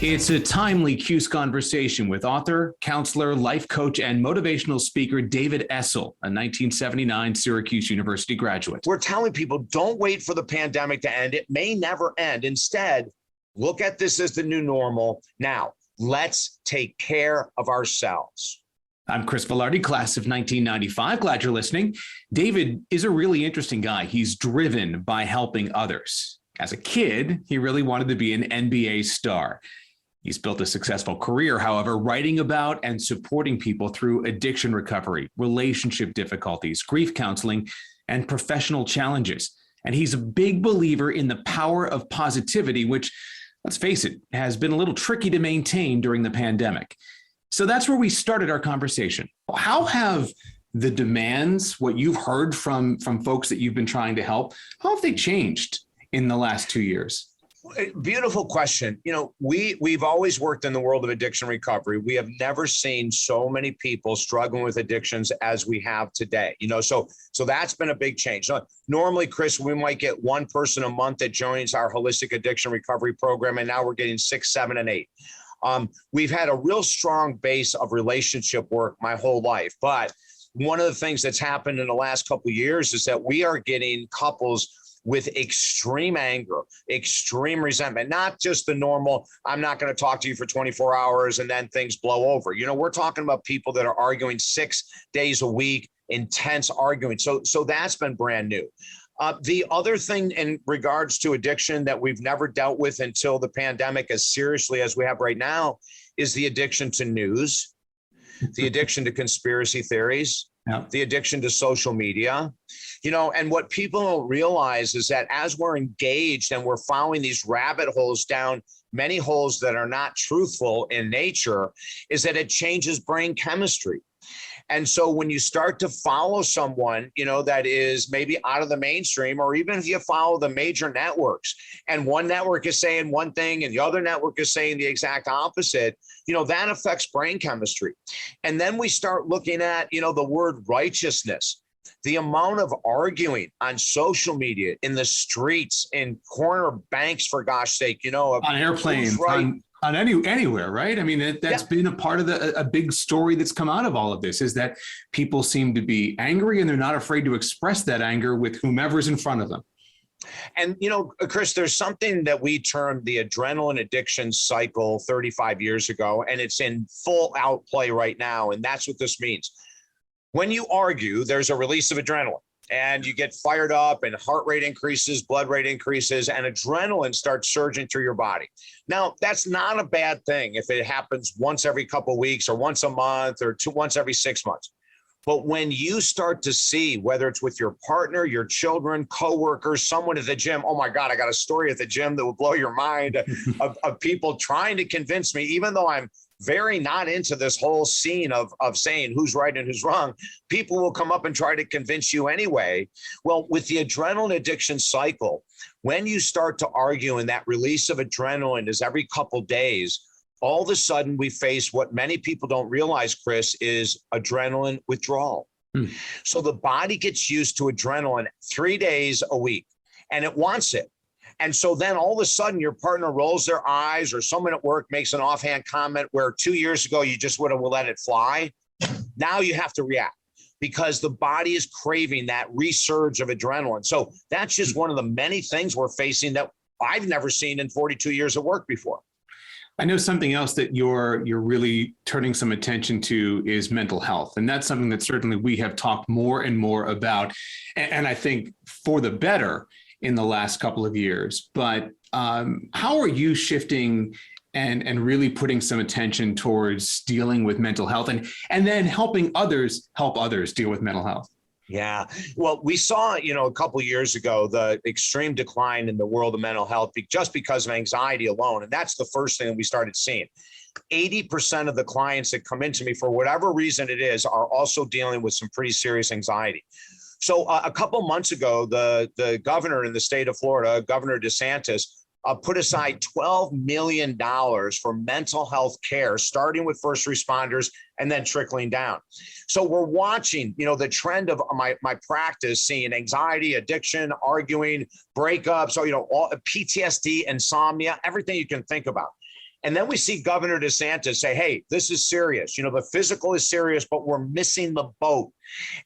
It's a timely Cuse Conversation with author, counselor, life coach, and motivational speaker David Essel, a 1979 Syracuse University graduate. We're telling people, don't wait for the pandemic to end. It may never end. Instead, look at this as the new normal. Now, let's take care of ourselves. I'm Chris Velarde, class of 1995. Glad you're listening. David is a really interesting guy. He's driven by helping others. As a kid, he really wanted to be an NBA star. He's built a successful career, however, writing about and supporting people through addiction recovery, relationship difficulties, grief counseling, and professional challenges. And he's a big believer in the power of positivity, which, let's face it, has been a little tricky to maintain during the pandemic. So that's where we started our conversation. How have the demands, what you've heard from folks that you've been trying to help, how have they changed in the last 2 years? Beautiful question. You know, we've always worked in the world of addiction recovery. We have never seen so many people struggling with addictions as we have today. You know, so that's been a big change. Normally, Chris, we might get one person a month that joins our holistic addiction recovery program, and now we're getting 6, 7, and 8. We've had a real strong base of relationship work my whole life, but one of the things that's happened in the last couple of years is that we are getting couples with extreme anger, extreme resentment, not just the normal, I'm not going to talk to you for 24 hours and then things blow over. You know, we're talking about people that are arguing 6 days a week, intense arguing. So that's been brand new. The other thing in regards to addiction that we've never dealt with until the pandemic as seriously as we have right now is the addiction to news, the addiction to conspiracy theories, the addiction to social media, you know, and what people don't realize is that as we're engaged and we're following these rabbit holes down many holes that are not truthful in nature, is that it changes brain chemistry. And so when you start to follow someone, you know, that is maybe out of the mainstream, or even if you follow the major networks and one network is saying one thing and the other network is saying the exact opposite, you know, that affects brain chemistry. And then we start looking at, you know, the word righteousness, the amount of arguing on social media, in the streets, in corner banks, for gosh sake, you know, on airplanes, right, on anywhere, right? I mean, that's been a part of a big story that's come out of all of this, is that people seem to be angry and they're not afraid to express that anger with whomever's in front of them. And, you know, Chris, there's something that we termed the adrenaline addiction cycle 35 years ago, and it's in full out play right now. And that's what this means. When you argue, there's a release of adrenaline and you get fired up and heart rate increases, blood rate increases, and adrenaline starts surging through your body. Now, that's not a bad thing if it happens once every couple of weeks or once a month or once every 6 months. But when you start to see, whether it's with your partner, your children, coworkers, someone at the gym, oh my God, I got a story at the gym that will blow your mind of people trying to convince me, even though I'm very not into this whole scene of saying who's right and who's wrong, people will come up and try to convince you anyway. Well, with the adrenaline addiction cycle, when you start to argue and that release of adrenaline is every couple days, all of a sudden we face what many people don't realize, Chris, is adrenaline withdrawal. So the body gets used to adrenaline 3 days a week and it wants it. And so then all of a sudden your partner rolls their eyes or someone at work makes an offhand comment where 2 years ago you just would have let it fly. Now you have to react because the body is craving that resurge of adrenaline. So that's just one of the many things we're facing that I've never seen in 42 years of work before. I know something else that you're really turning some attention to is mental health. And that's something that certainly we have talked more and more about. And I think for the better in the last couple of years. But how are you shifting and really putting some attention towards dealing with mental health and then helping others help others deal with mental health? Yeah, well, we saw, you know, a couple of years ago, the extreme decline in the world of mental health just because of anxiety alone. And that's the first thing that we started seeing. 80% of the clients that come into me, for whatever reason it is, are also dealing with some pretty serious anxiety. So a couple months ago, the governor in the state of Florida, Governor DeSantis, put aside $12 million for mental health care, starting with first responders and then trickling down. So we're watching, you know, the trend of my practice, seeing anxiety, addiction, arguing, breakups, so, you know, all PTSD, insomnia, everything you can think about. And then we see Governor DeSantis say, hey, this is serious. You know, the physical is serious, but we're missing the boat.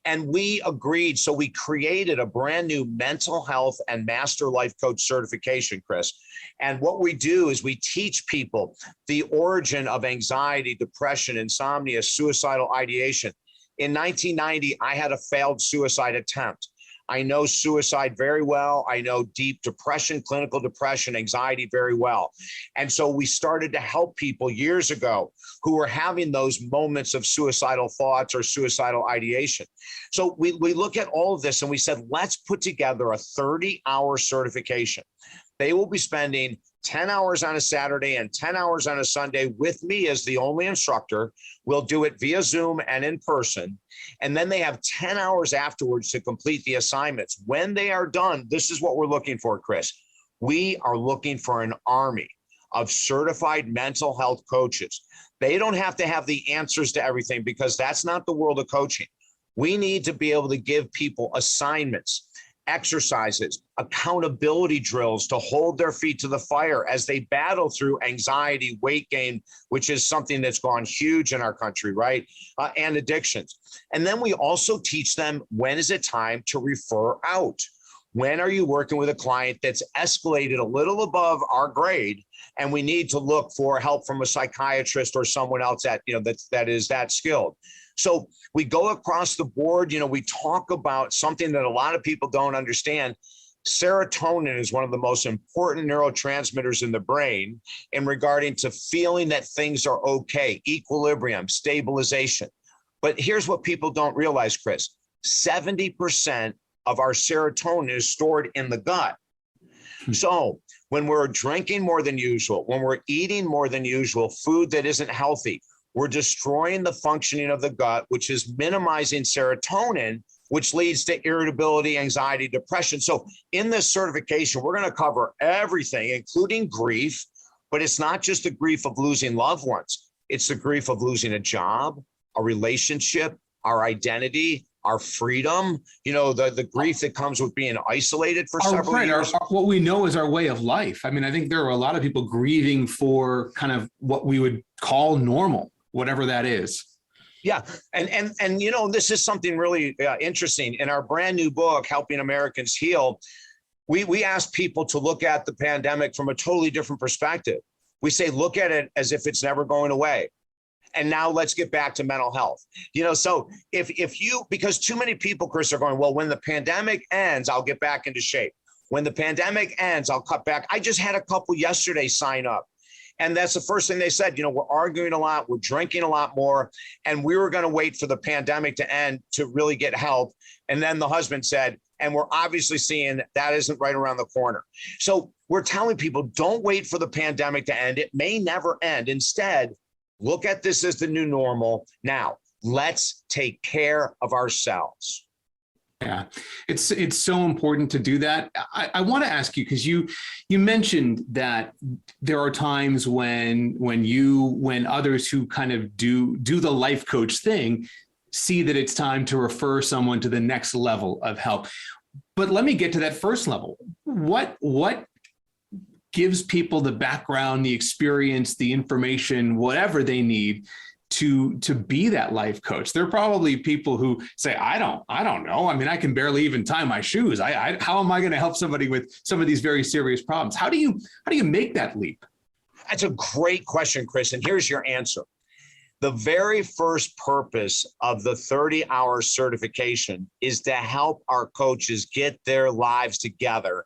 And we agreed. So we created a brand new mental health and master life coach certification, Chris. And what we do is we teach people the origin of anxiety, depression, insomnia, suicidal ideation. In 1990, I had a failed suicide attempt. I know suicide very well. I know deep depression, clinical depression, anxiety very well. And so we started to help people years ago who were having those moments of suicidal thoughts or suicidal ideation. So we look at all of this and we said, let's put together a 30-hour certification. They will be spending 10 hours on a Saturday and 10 hours on a Sunday with me as the only instructor. We'll do it via Zoom and in person. And then they have 10 hours afterwards to complete the assignments. When they are done, this is what we're looking for, Chris. We are looking for an army of certified mental health coaches. They don't have to have the answers to everything because that's not the world of coaching. We need to be able to give people assignments, exercises, accountability drills to hold their feet to the fire as they battle through anxiety, weight gain, which is something that's gone huge in our country, right? And addictions. And then we also teach them, when is it time to refer out? When are you working with a client that's escalated a little above our grade and we need to look for help from a psychiatrist or someone else that, you know, that is that skilled? So we go across the board, you know, we talk about something that a lot of people don't understand. Serotonin is one of the most important neurotransmitters in the brain in regarding to feeling that things are okay, equilibrium, stabilization. But here's what people don't realize, Chris, 70% of our serotonin is stored in the gut. So when we're drinking more than usual, when we're eating more than usual, food that isn't healthy, we're destroying the functioning of the gut, which is minimizing serotonin, which leads to irritability, anxiety, depression. So in this certification, we're going to cover everything, including grief, but it's not just the grief of losing loved ones. It's the grief of losing a job, a relationship, our identity, our freedom, you know, the grief that comes with being isolated for several years. What we know is our way of life. I mean, I think there are a lot of people grieving for kind of what we would call normal, whatever that is. Yeah. And you know, this is something really interesting. In our brand new book, Helping Americans Heal, we ask people to look at the pandemic from a totally different perspective. We say, look at it as if it's never going away. And now let's get back to mental health. You know, so if you, because too many people, Chris, are going, well, when the pandemic ends, I'll get back into shape. When the pandemic ends, I'll cut back. I just had a couple yesterday sign up. And that's the first thing they said, you know, we're arguing a lot, we're drinking a lot more, and we were going to wait for the pandemic to end to really get help. And then the husband said, and we're obviously seeing that isn't right around the corner. So we're telling people, don't wait for the pandemic to end. It may never end. Instead, look at this as the new normal. Now, let's take care of ourselves. Yeah, it's so important to do that. I want to ask you, because you mentioned that there are times when others who kind of do the life coach thing see that it's time to refer someone to the next level of help. But let me get to that first level. What gives people the background, the experience, the information, whatever they need to be that life coach? There are probably people who say, I don't know. I mean, I can barely even tie my shoes. How am I going to help somebody with some of these very serious problems? How do you make that leap? That's a great question, Chris. And here's your answer. The very first purpose of the 30-hour certification is to help our coaches get their lives together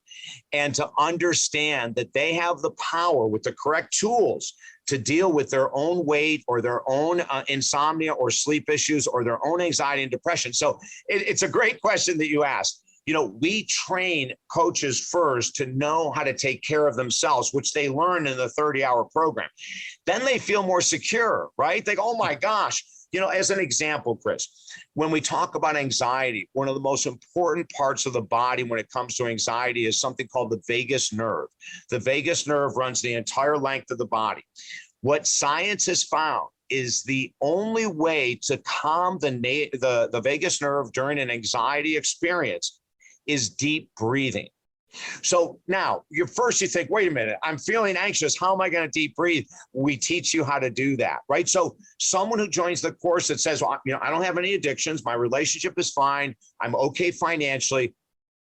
and to understand that they have the power with the correct tools to deal with their own weight or their own insomnia or sleep issues or their own anxiety and depression. So it's a great question that you asked. You know, we train coaches first to know how to take care of themselves, which they learn in the 30-hour program. Then they feel more secure, right? They go, oh my gosh. You know, as an example, Chris, when we talk about anxiety, one of the most important parts of the body when it comes to anxiety is something called the vagus nerve. The vagus nerve runs the entire length of the body. What science has found is the only way to calm the vagus nerve during an anxiety experience is deep breathing. So now you think, wait a minute, I'm feeling anxious. How am I going to deep breathe? We teach you how to do that, right? So someone who joins the course that says, well, I don't have any addictions. My relationship is fine. I'm okay financially,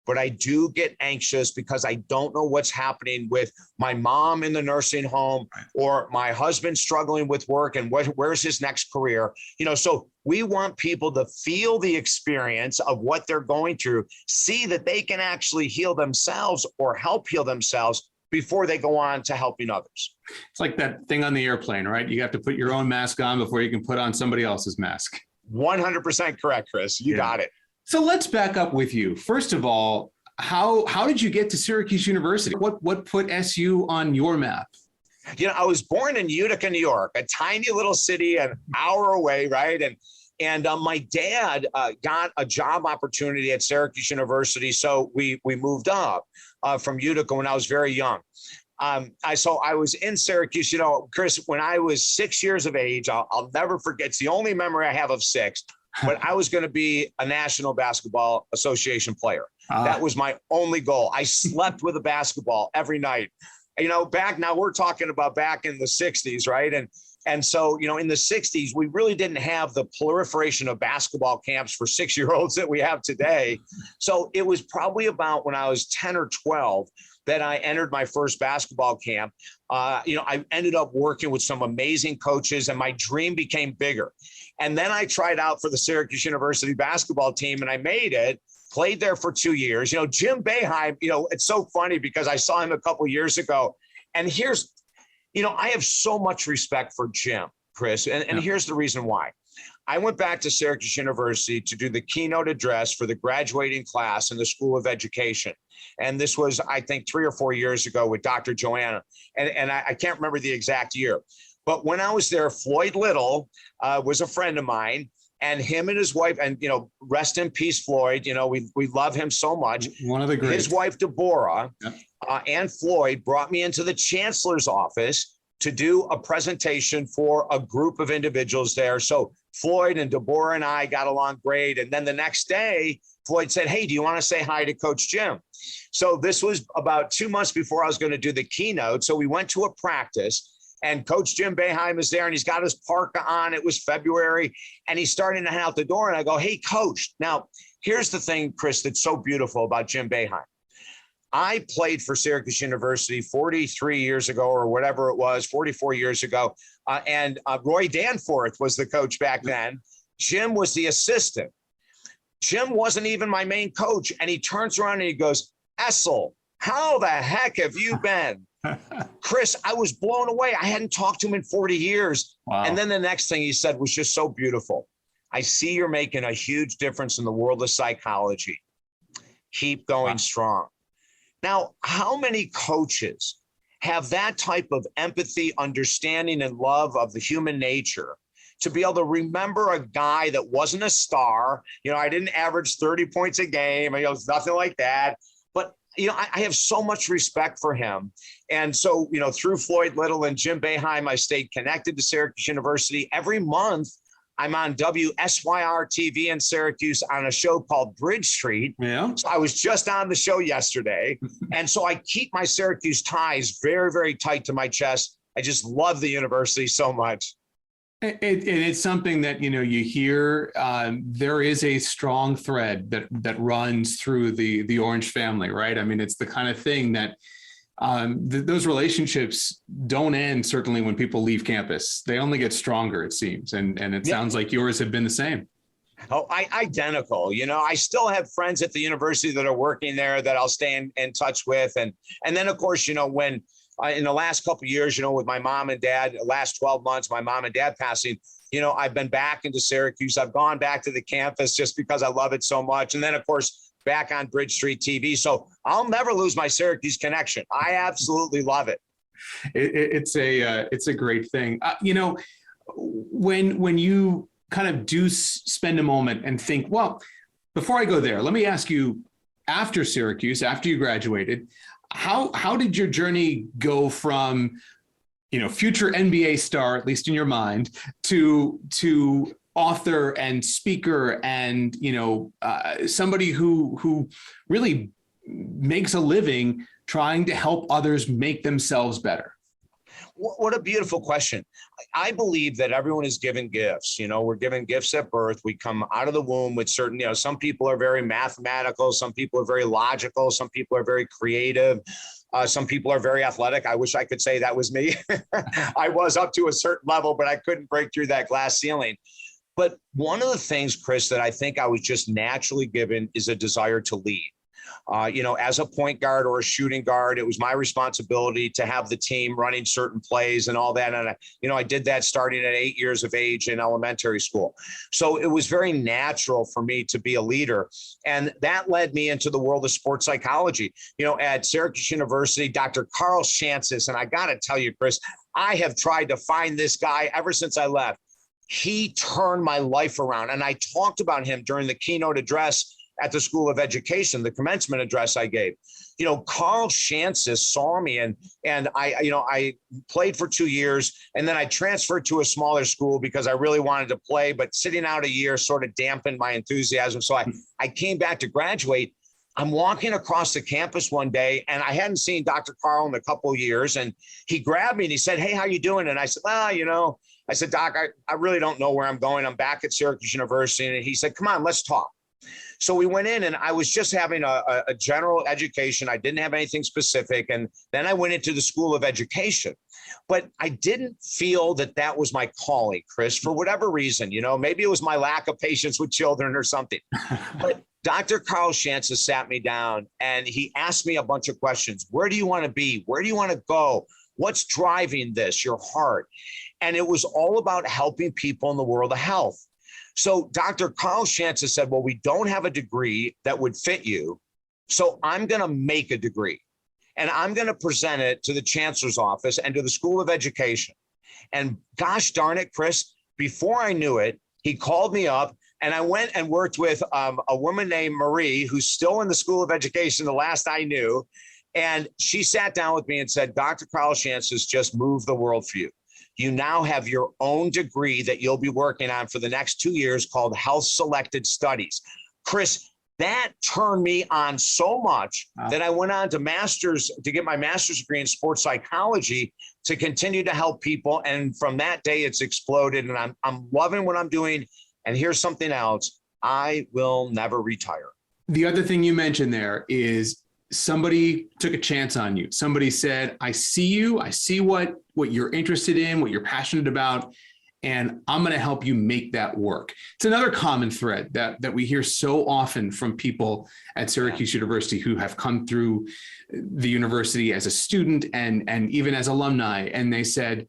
but I do get anxious because I don't know what's happening with my mom in the nursing home or my husband struggling with work and where's his next career. So we want people to feel the experience of what they're going through, see that they can actually heal themselves or help heal themselves before they go on to helping others. It's like that thing on the airplane, right? You have to put your own mask on before you can put on somebody else's mask. 100% correct, Chris. You got it. So let's back up with you. First of all, how did you get to Syracuse University? What put SU on your map? I was born in Utica, New York, a tiny little city an hour away, right? And my dad got a job opportunity at Syracuse University, so we moved up from Utica when I was very young. So I was in Syracuse, Chris, when I was 6 years of age. I'll never forget. It's the only memory I have of 6. But I was going to be a National Basketball Association player. That was my only goal. I slept with a basketball every night. We're talking about back in the 60s, right? And so, in the 60s, we really didn't have the proliferation of basketball camps for 6-year-olds that we have today. So it was probably about when I was 10 or 12 that I entered my first basketball camp. I ended up working with some amazing coaches and my dream became bigger. And then I tried out for the Syracuse University basketball team and I made it, played there for 2 years. Jim Boeheim, it's so funny because I saw him a couple of years ago. And here's, I have so much respect for Jim, Chris. And here's the reason why. I went back to Syracuse University to do the keynote address for the graduating class in the School of Education. And this was, I think, 3 or 4 years ago with Dr. Joanna. And I can't remember the exact year. But when I was there, Floyd Little was a friend of mine, and him and his wife, and, rest in peace, Floyd, we love him so much. One of the greats. His wife, Deborah, and Floyd brought me into the chancellor's office to do a presentation for a group of individuals there. So Floyd and Deborah and I got along great. And then the next day, Floyd said, hey, do you want to say hi to Coach Jim? So this was about 2 months before I was going to do the keynote. So we went to a practice. And Coach Jim Boeheim is there and he's got his parka on. It was February and he's starting to head out the door. And I go, hey, Coach. Now, here's the thing, Chris, that's so beautiful about Jim Boeheim. I played for Syracuse University 43 years ago or whatever it was, 44 years ago. And Roy Danforth was the coach back then. Jim was the assistant. Jim wasn't even my main coach. And he turns around and he goes, Essel, how the heck have you been? Chris, I was blown away. I hadn't talked to him in 40 years. Wow. And then the next thing he said was just so beautiful. I see you're making a huge difference in the world of psychology. Keep going strong. Now, how many coaches have that type of empathy, understanding, and love of the human nature to be able to remember a guy that wasn't a star? I didn't average 30 points a game. It was nothing like that. But I have so much respect for him. And so, through Floyd Little and Jim Boeheim, I stayed connected to Syracuse University. Every month, I'm on WSYR TV in Syracuse on a show called Bridge Street. Yeah. So I was just on the show yesterday. And so I keep my Syracuse ties very, very tight to my chest. I just love the university so much. It's something that, you hear, there is a strong thread that runs through the Orange family, right? I mean, it's the kind of thing that those relationships don't end, certainly when people leave campus. They only get stronger, it seems. And it sounds like yours have been the same. Oh, identical. I still have friends at the university that are working there that I'll stay in touch with. And then, of course, when in the last couple of years, with my mom and dad, the last 12 months, my mom and dad passing, I've been back into Syracuse. I've gone back to the campus just because I love it so much. And then, of course, back on Bridge Street TV. So I'll never lose my Syracuse connection. I absolutely love it. It's a great thing. When you kind of do spend a moment and think, well, before I go there, let me ask you, after Syracuse, after you graduated, how did your journey go from, future NBA star, at least in your mind, to author and speaker and, somebody who really makes a living trying to help others make themselves better? What a beautiful question. I believe that everyone is given gifts. We're given gifts at birth. We come out of the womb with certain, some people are very mathematical. Some people are very logical. Some people are very creative. Some people are very athletic. I wish I could say that was me. I was up to a certain level, but I couldn't break through that glass ceiling. But one of the things, Chris, that I think I was just naturally given is a desire to lead. As a point guard or a shooting guard, it was my responsibility to have the team running certain plays and all that. And, I did that starting at 8 years of age in elementary school. So it was very natural for me to be a leader. And that led me into the world of sports psychology. At Syracuse University, Dr. Carl Chances, and I got to tell you, Chris, I have tried to find this guy ever since I left. He turned my life around. And I talked about him during the keynote address at the School of Education, the commencement address I gave. Carl Chances saw me and I played for 2 years, and then I transferred to a smaller school because I really wanted to play, but sitting out a year sort of dampened my enthusiasm. So I came back to graduate. I'm walking across the campus one day, and I hadn't seen Dr. Carl in a couple of years, and he grabbed me and he said, "Hey, how you doing?" And I said, I said, "Doc, I really don't know where I'm going. I'm back at Syracuse University." And he said, "Come on, let's talk." So we went in, and I was just having a general education. I didn't have anything specific. And then I went into the School of Education. But I didn't feel that that was my calling, Chris, for whatever reason. Maybe it was my lack of patience with children or something. But Dr. Carl Chances sat me down, and he asked me a bunch of questions. Where do you want to be? Where do you want to go? What's driving this? Your heart. And it was all about helping people in the world of health. So Dr. Carl Chances said, well, we don't have a degree that would fit you. So I'm going to make a degree, and I'm going to present it to the chancellor's office and to the School of Education. And gosh darn it, Chris, before I knew it, he called me up, and I went and worked with a woman named Marie, who's still in the School of Education, the last I knew. And she sat down with me and said, Dr. Carl Chances just moved the world for you. You now have your own degree that you'll be working on for the next 2 years called Health Selected Studies. Chris, that turned me on so much that I went on to get my master's degree in sports psychology to continue to help people. And from that day, it's exploded, and I'm loving what I'm doing. And here's something else. I will never retire. The other thing you mentioned there is somebody took a chance on you. Somebody said, I see you. I see what you're interested in, what you're passionate about, and I'm going to help you make that work. It's another common thread that we hear so often from people at Syracuse University who have come through the university as a student and even as alumni. And they said,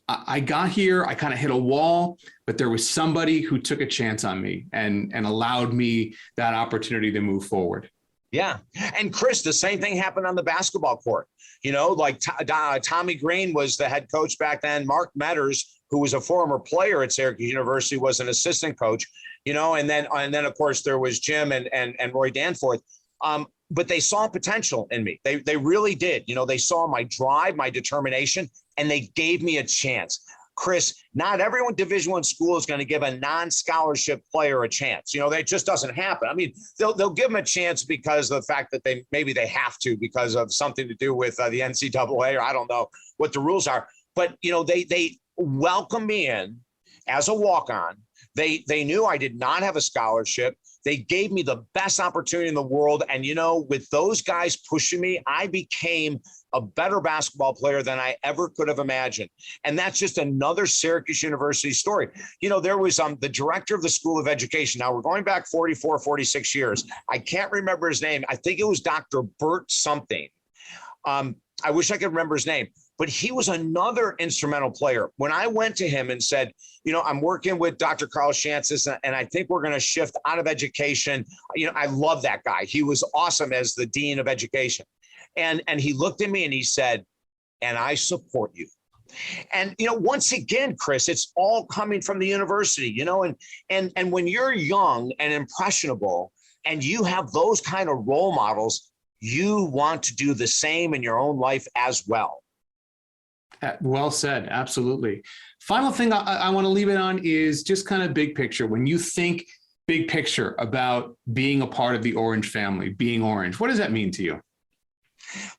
I got here, I kind of hit a wall, but there was somebody who took a chance on me and allowed me that opportunity to move forward. Yeah. And Chris, the same thing happened on the basketball court. Tommy Green was the head coach back then. Mark Metters, who was a former player at Syracuse University, was an assistant coach, and then of course there was Jim and Roy Danforth. But they saw potential in me. They really did. They saw my drive, my determination, and they gave me a chance. Chris, not everyone Division I school is going to give a non-scholarship player a chance. That just doesn't happen. I mean, they'll give them a chance because of the fact that they have to because of something to do with the NCAA, or I don't know what the rules are. But they welcomed me in as a walk-on. They knew I did not have a scholarship. They gave me the best opportunity in the world. And, with those guys pushing me, I became a better basketball player than I ever could have imagined. And that's just another Syracuse University story. There was the director of the School of Education. Now we're going back 44, 46 years. I can't remember his name. I think it was Dr. Bert something. I wish I could remember his name, but he was another instrumental player. When I went to him and said, I'm working with Dr. Carl Chances, and I think we're going to shift out of education. I love that guy. He was awesome as the dean of education. And he looked at me and he said, and I support you. And, once again, Chris, it's all coming from the university, and when you're young and impressionable and you have those kind of role models, you want to do the same in your own life as well. Well said. Absolutely. Final thing I want to leave it on is just kind of big picture. When you think big picture about being a part of the Orange family, being Orange. What does that mean to you?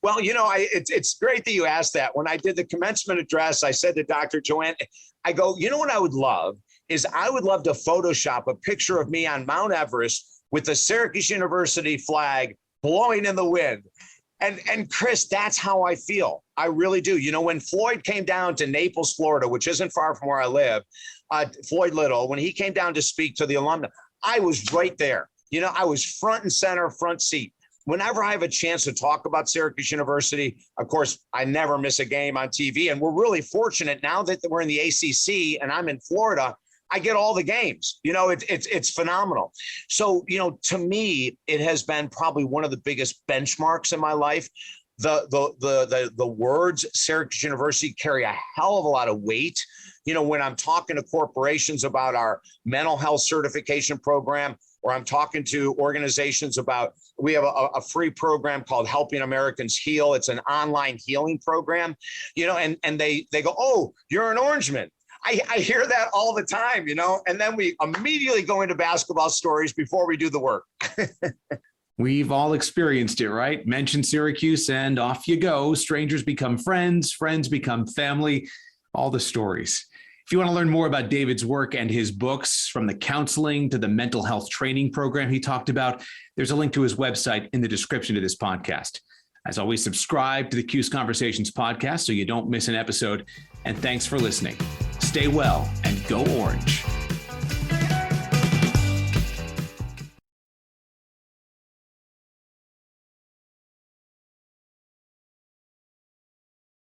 Well, it's great that you asked that. When I did the commencement address, I said to Dr. Joanne, I go, you know what I would love is I would love to Photoshop a picture of me on Mount Everest with the Syracuse University flag blowing in the wind. And Chris, that's how I feel. I really do. When Floyd came down to Naples, Florida, which isn't far from where I live, Floyd Little, when he came down to speak to the alumni, I was right there. I was front and center, front seat. Whenever I have a chance to talk about Syracuse University, of course, I never miss a game on TV. And we're really fortunate now that we're in the ACC and I'm in Florida, I get all the games. It's phenomenal. So, to me, it has been probably one of the biggest benchmarks in my life. The words Syracuse University carry a hell of a lot of weight. When I'm talking to corporations about our mental health certification program, or I'm talking to organizations about, we have a free program called Helping Americans Heal. It's an online healing program, and they go, oh, you're an Orangeman. I hear that all the time, and then we immediately go into basketball stories before we do the work. We've all experienced it, right? Mention Syracuse and off you go. Strangers become friends, friends become family, all the stories. If you want to learn more about David's work and his books, from the counseling to the mental health training program he talked about, there's a link to his website in the description of this podcast. As always, subscribe to the Cuse Conversations podcast so you don't miss an episode. And thanks for listening. Stay well and go Orange.